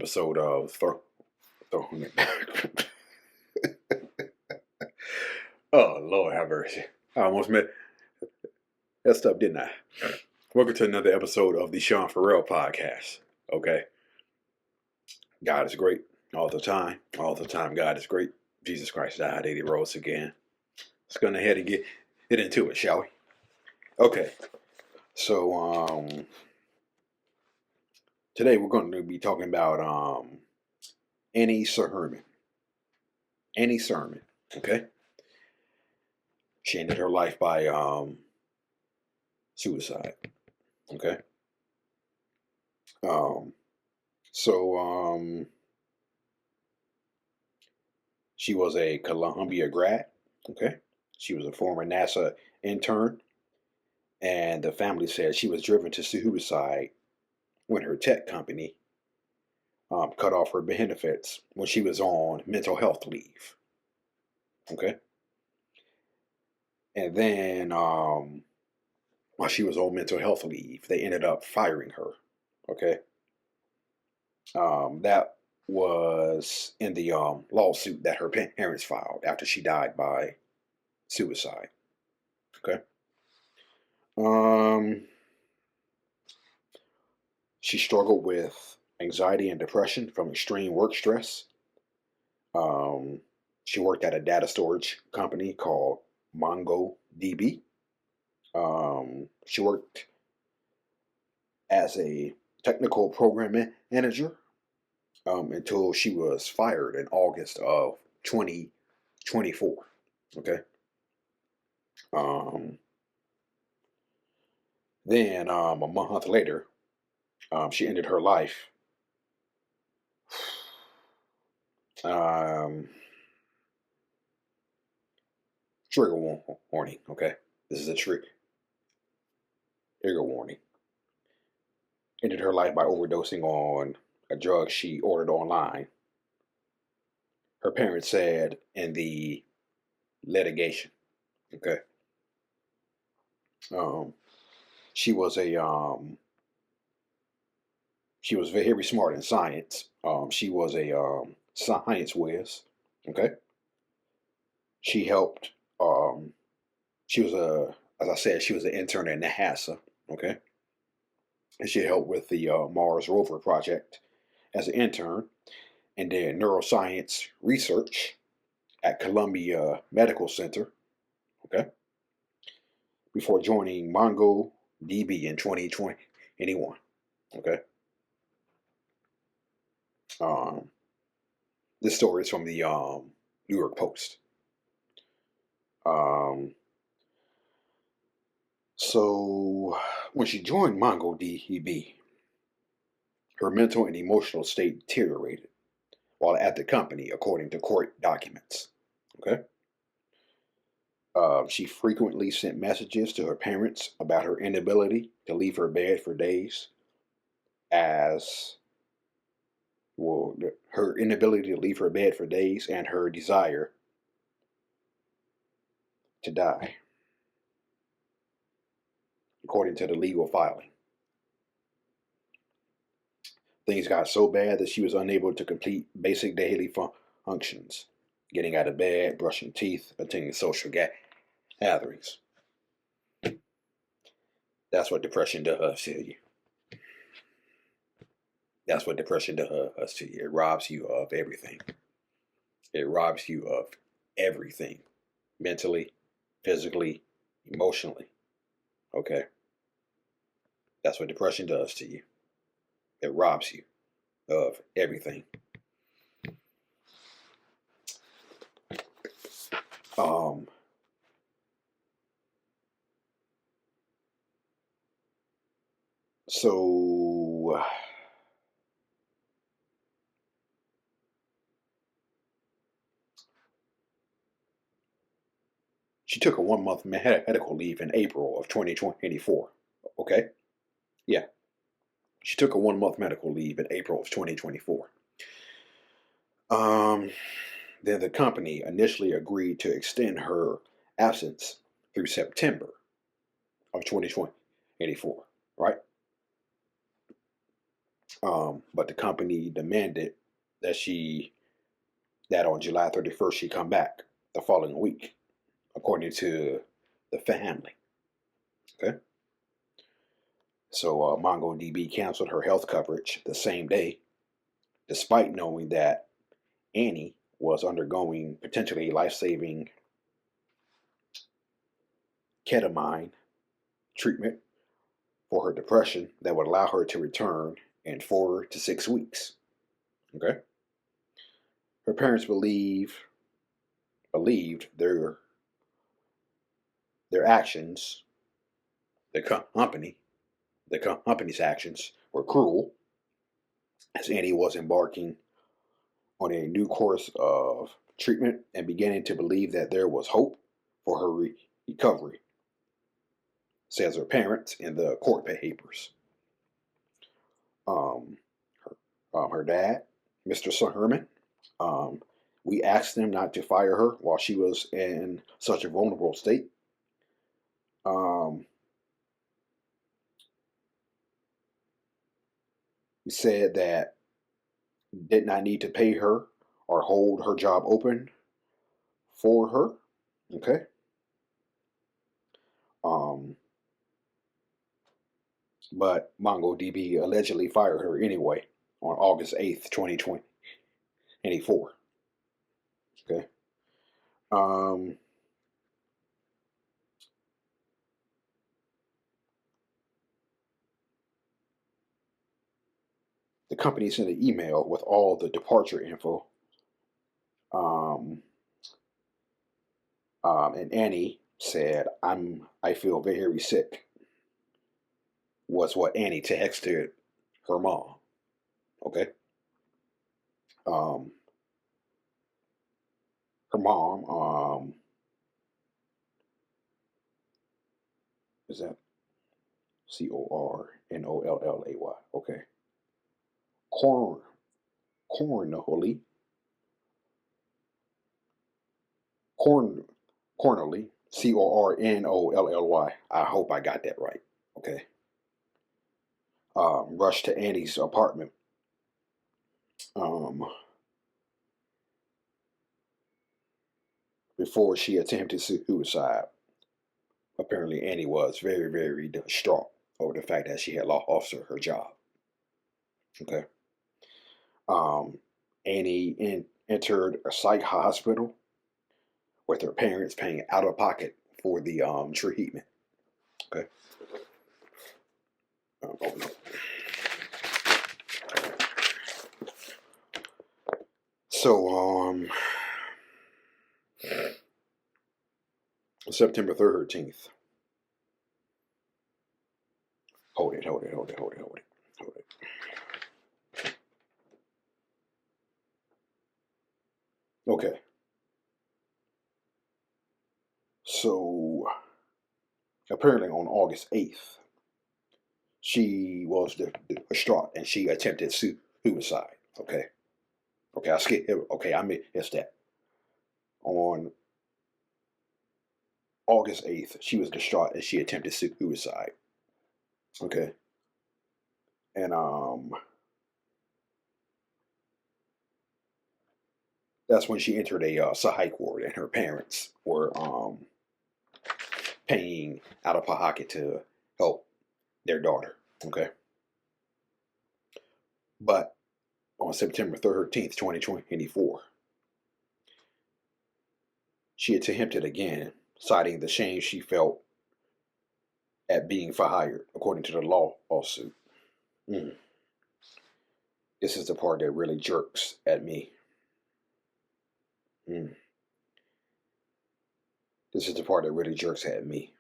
episode of Throwing It Back. Oh, Lord have mercy. I almost messed up, didn't I? Welcome to another episode of the Sean Farrell podcast. Okay. God is great all the time. All the time, God is great. Jesus Christ died, and he rose again. Let's go ahead and get into it, shall we? Okay. So, today we're going to be talking about Annie Surman. Annie Surman. Okay. She ended her life by suicide. Okay. So she was a Columbia grad. Okay. She was a former NASA intern, and the family said she was driven to suicide when her tech company cut off her benefits when she was on mental health leave. Okay. And then while she was on mental health leave, they ended up firing her. Okay. That was in the lawsuit that her parents filed after she died by suicide. Okay. She struggled with anxiety and depression from extreme work stress. She worked at a data storage company called MongoDB. She worked as a technical program manager until she was fired in August of 2024. Okay. Then a month later, she ended her life. Trigger warning. Okay, this is a trigger warning. Ended her life by overdosing on a drug she ordered online. Her parents said in the litigation. Okay. She was very smart in science. She was a science whiz. Okay. She helped. She was as I said, she was an intern at NASA. Okay. And she helped with the Mars rover project as an intern, and did neuroscience research at Columbia Medical Center. Okay. Before joining MongoDB in 2021. Okay. This story is from the New York Post. So when she joined MongoDB, her mental and emotional state deteriorated while at the company, according to court documents. Okay. She frequently sent messages to her parents about her inability to leave her bed for days, her inability to leave her bed for days, and her desire to die, according to the legal filing. Things got so bad that she was unable to complete basic daily functions, getting out of bed, brushing teeth, attending social gatherings. That's what depression does to you. That's what depression does to you. It robs you of everything. It robs you of everything. Mentally, physically, emotionally. Okay? That's what depression does to you. It robs you of everything. So she took a 1-month medical leave in April of 2024. Okay? Yeah. She took a 1-month medical leave in April of 2024. Then the company initially agreed to extend her absence through September of 2024, right? But the company demanded that on July 31st she come back the following week, according to the family. Okay, so MongoDB canceled her health coverage the same day, despite knowing that Annie was undergoing potentially life-saving ketamine treatment for her depression that would allow her to return in 4 to 6 weeks. Okay, her parents believed their actions, the company's actions, were cruel, as Annie was embarking on a new course of treatment and beginning to believe that there was hope for her recovery, says her parents in the court papers. Um, her dad, Mr. Surman, um, we asked them not to fire her while she was in such a vulnerable state. Um, we said that did not need to pay her or hold her job open for her. Okay. Um, but MongoDB allegedly fired her anyway on August 8th, 2024. Okay. Um, the company sent an email with all the departure info. Um, and Annie said, I feel very sick, was what Annie texted her mom. Okay. Um, her mom, is that Cornollay? Okay. Corn, Cornolly, Corn, Cornolly, Cornolly. I hope I got that right. Okay. Rushed to Annie's apartment. Um, before she attempted suicide. Apparently, Annie was very, very distraught over the fact that she had lost her job. Okay. Um, Annie entered a psych hospital with her parents paying out of pocket for the treatment. Okay. Open up. So, September 13th. Hold it. Okay. So, apparently on August 8th, she was distraught and she attempted suicide. Okay. Okay, I skipped. Okay, I missed that. On August 8th, she was distraught and she attempted suicide. Okay. And that's when she entered a psych ward and her parents were paying out of pocket to help their daughter. Okay. But on September 13th, 2024, she attempted again, citing the shame she felt at being fired, according to the lawsuit. Mm. This is the part that really jerks at me. Mm. This is the part that really jerks at me.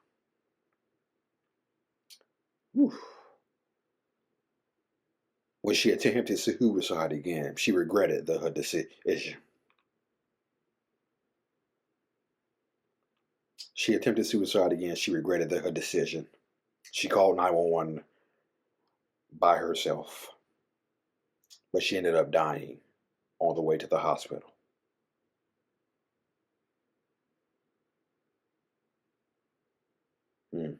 Whew. When she attempted suicide again, she regretted her decision. She attempted suicide again. She regretted her decision. She called 911 by herself, but she ended up dying on the way to the hospital. Mm.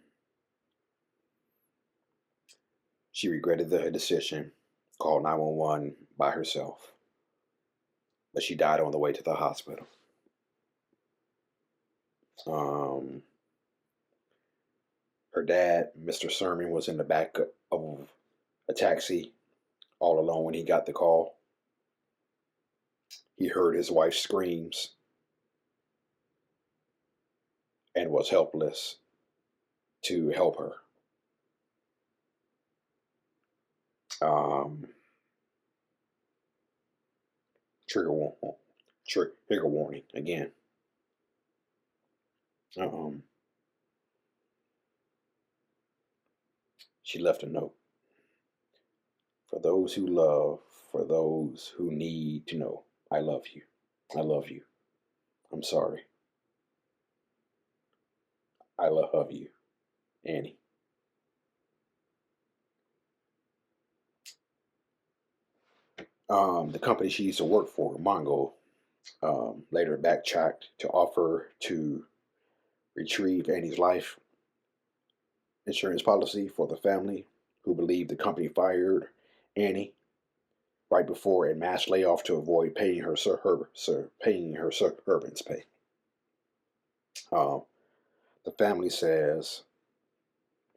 She regretted her decision. called 911 by herself, but she died on the way to the hospital. Um, Her dad, Mr. Surman, was in the back of a taxi all alone when he got the call. He heard his wife's screams and was helpless to help her. Um, trigger, trigger warning again. Um, she left a note. For those who love, for those who need to know, I love you. I love you. I'm sorry. I love you, Annie. The company she used to work for, Mongo, later backtracked to offer to retrieve Annie's life insurance policy for the family who believed the company fired Annie right before a mass layoff to avoid paying her servants' pay. Um, the family says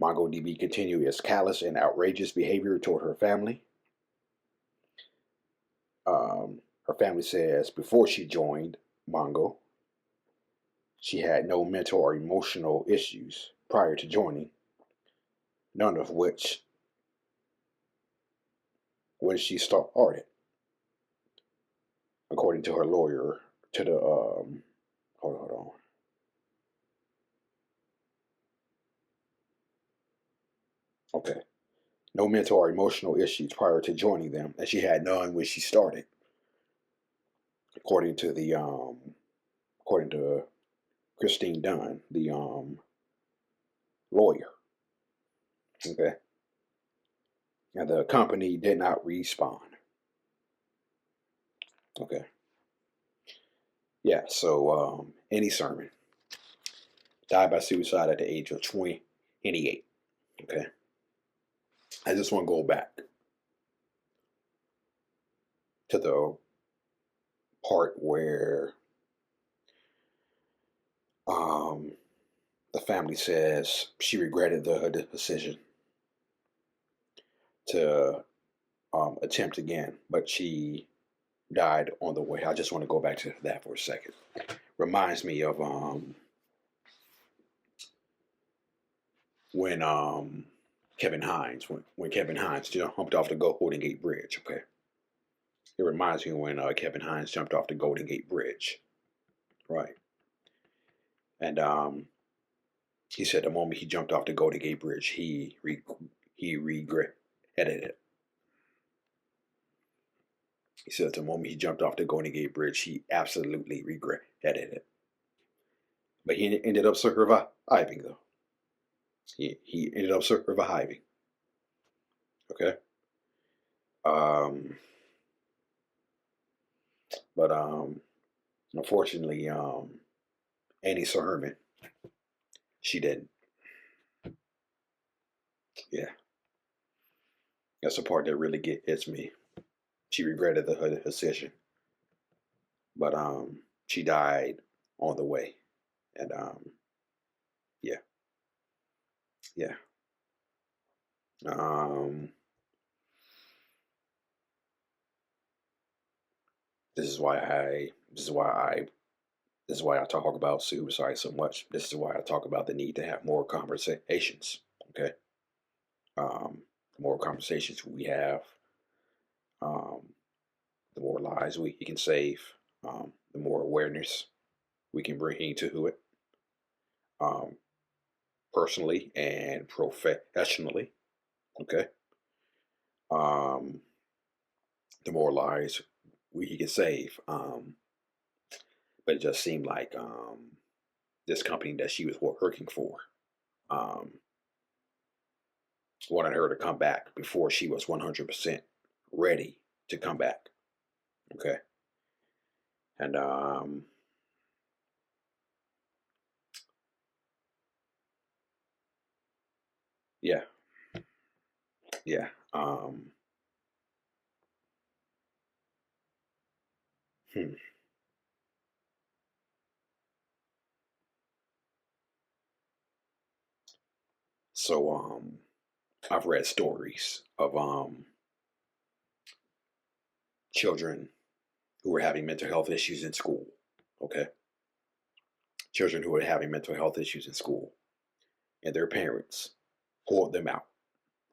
MongoDB continued its callous and outrageous behavior toward her family. Her family says before she joined Mongo, she had no mental or emotional issues prior to joining, none of which when she started, according to her lawyer, to the hold on. Okay. No mental or emotional issues prior to joining them, and she had none when she started, according to the according to Christine Dunn, the lawyer. Okay. And the company did not respond. Okay. Yeah, so Annie Surman died by suicide at the age of 28. Okay. I just want to go back to the part where um, the family says she regretted her decision to attempt again, but she died on the way. I just want to go back to that for a second. Reminds me of when Kevin Hines, when Kevin Hines jumped off the Golden Gate Bridge. Okay, it reminds me when Kevin Hines jumped off the Golden Gate Bridge, right? And he said the moment he jumped off the Golden Gate Bridge, he regretted it. He said the moment he jumped off the Golden Gate Bridge, he absolutely regretted it. But he ended up surviving, though. He ended up surviving. Okay. Um, but unfortunately, Annie Surman, she didn't. Yeah, that's the part that really gets me. She regretted her decision, but she died on the way, and yeah, yeah. Um, this is why I. This is why I. This is why I talk about suicide so much. This is why I talk about the need to have more conversations. Okay, the more conversations we have, um, the more lives we can save, the more awareness we can bring into it, um, personally and professionally. Okay, um, the more lives we can save. But it just seemed like this company that she was working for um, wanted her to come back before she was 100% ready to come back. Okay, and yeah, yeah. Hmm. So I've read stories of children who were having mental health issues in school. Okay, children who were having mental health issues in school, and their parents pulled them out.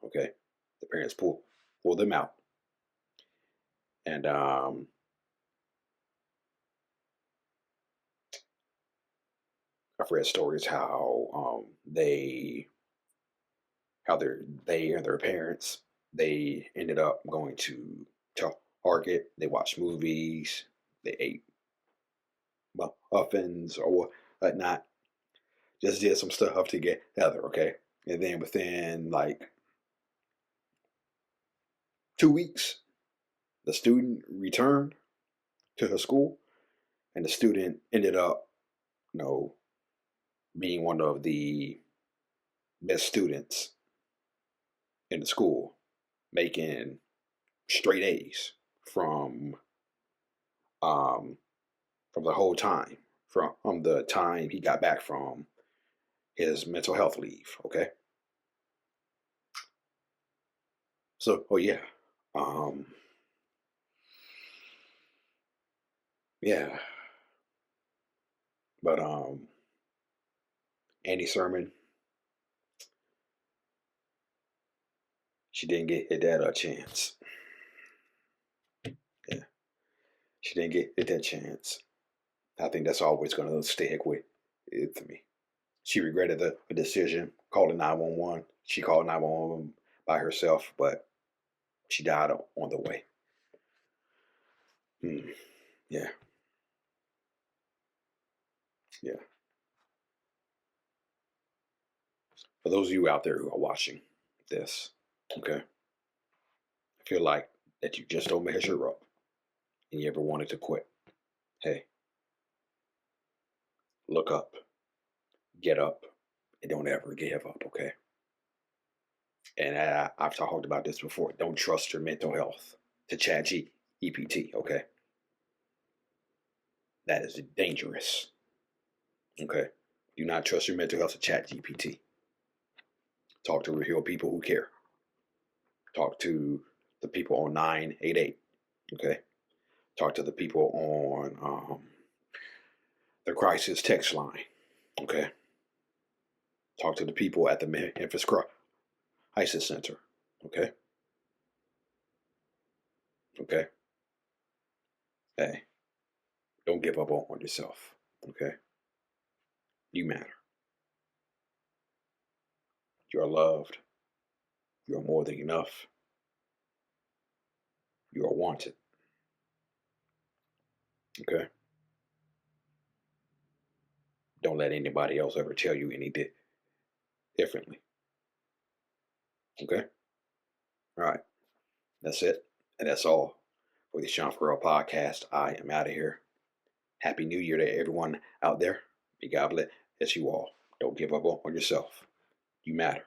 Okay, the parents pulled them out, and I've read stories how they and their parents they ended up going to Target. They watched movies. They ate muffins or whatnot. Just did some stuff together. Okay, and then within like 2 weeks, the student returned to her school, and the student ended up, you know, being one of the best students in the school, making straight A's from um, from the whole time, from the time he got back from his mental health leave. Okay, so oh yeah, um, yeah, but Annie Surman, she didn't get that a chance. Yeah, she didn't get that chance. I think that's always going to stick with it for me. She regretted the decision, calling 911. She called 911 by herself, but she died on the way. Hmm. Yeah, yeah. For those of you out there who are watching this, okay, I feel like that you just don't measure up and you ever wanted to quit. Hey, look up, get up, and don't ever give up, okay? And I've talked about this before. Don't trust your mental health to chat GPT, okay? That is dangerous, okay? Do not trust your mental health to chat GPT. Talk to real people who care. Talk to the people on 988, okay? Talk to the people on the crisis text line, okay? Talk to the people at the Memphis Crisis Center, okay? Okay? Hey, don't give up on yourself, okay? You matter. You're loved. You're more than enough. You are wanted, okay? Don't let anybody else ever tell you any differently, okay? All right, that's it. And that's all for the Sean Farrell podcast. I am out of here. Happy New Year to everyone out there. May God bless you all. Don't give up on yourself. You matter.